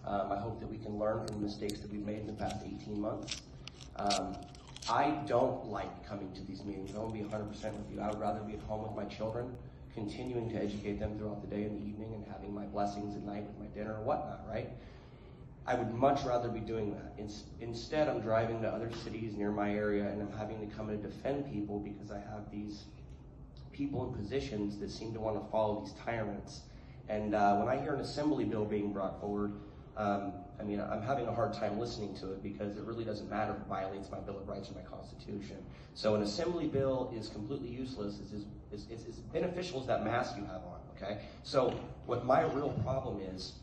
I hope that we can learn from the mistakes that we've made in the past 18 months. I don't like coming to these meetings. I want to be 100% with you. I would rather be at home with my children, continuing to educate them throughout the day and the evening and having my blessings at night with my dinner or whatnot, right? I would much rather be doing that. Instead, I'm driving to other cities near my area and I'm having to come and defend people because I have these people in positions that seem to want to follow these tyrants. And when I hear an assembly bill being brought forward, I'm having a hard time listening to it because it really doesn't matter if it violates my Bill of Rights or my Constitution. So an assembly bill is completely useless. It's as beneficial as that mask you have on, okay? So what my real problem is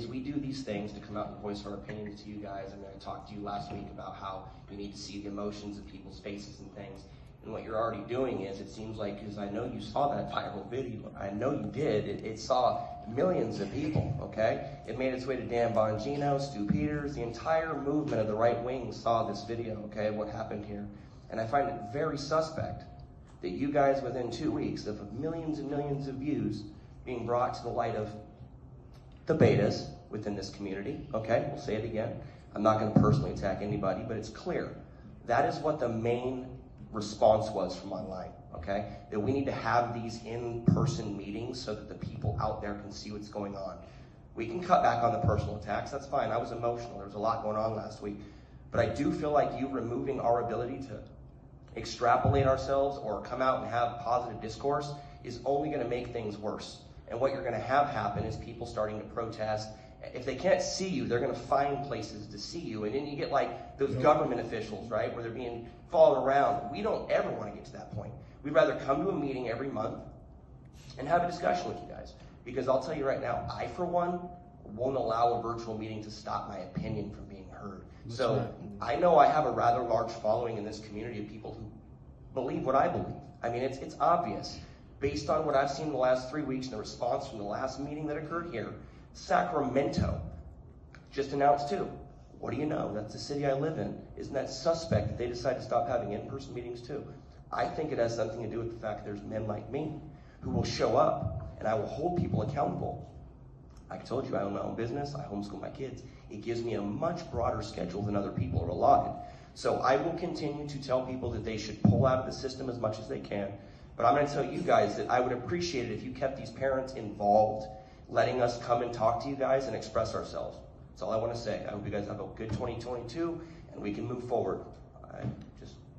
we do these things to come out and voice our opinions to you guys. I talked to you last week about how you need to see the emotions of people's faces and things. And what you're already doing is, it seems like, because I know you saw that viral video, I know you did, it saw millions of people, okay? It made its way to Dan Bongino, Stu Peters, the entire movement of the right wing saw this video, okay, what happened here. And I find it very suspect that you guys, within 2 weeks of millions and millions of views being brought to the light of the betas within this community, okay, we'll say it again. I'm not going to personally attack anybody, but it's clear. That is what the main response was from online, okay? That we need to have these in-person meetings so that the people out there can see what's going on. We can cut back on the personal attacks, that's fine. I was emotional, there was a lot going on last week. But I do feel like you removing our ability to extrapolate ourselves or come out and have positive discourse is only gonna make things worse. And what you're gonna have happen is people starting to protest. If they can't see you, they're gonna find places to see you. And then you get like those government officials, right, where they're being followed around. We don't ever wanna get to that point. We'd rather come to a meeting every month and have a discussion with you guys. Because I'll tell you right now, I, for one, won't allow a virtual meeting to stop my opinion from being heard. So I know I have a rather large following in this community of people who believe what I believe. I mean, it's obvious. Based on what I've seen in the last 3 weeks and the response from the last meeting that occurred here, Sacramento just announced too. What do you know? That's the city I live in. Isn't that suspect that they decide to stop having in-person meetings too? I think it has something to do with the fact that there's men like me who will show up and I will hold people accountable. I told you I own my own business. I homeschool my kids. It gives me a much broader schedule than other people are allotted. So I will continue to tell people that they should pull out of the system as much as they can. But I'm going to tell you guys that I would appreciate it if you kept these parents involved, letting us come and talk to you guys and express ourselves. That's all I want to say. I hope you guys have a good 2022 and we can move forward.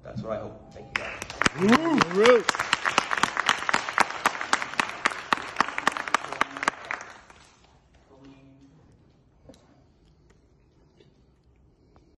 That's what I hope. Thank you guys.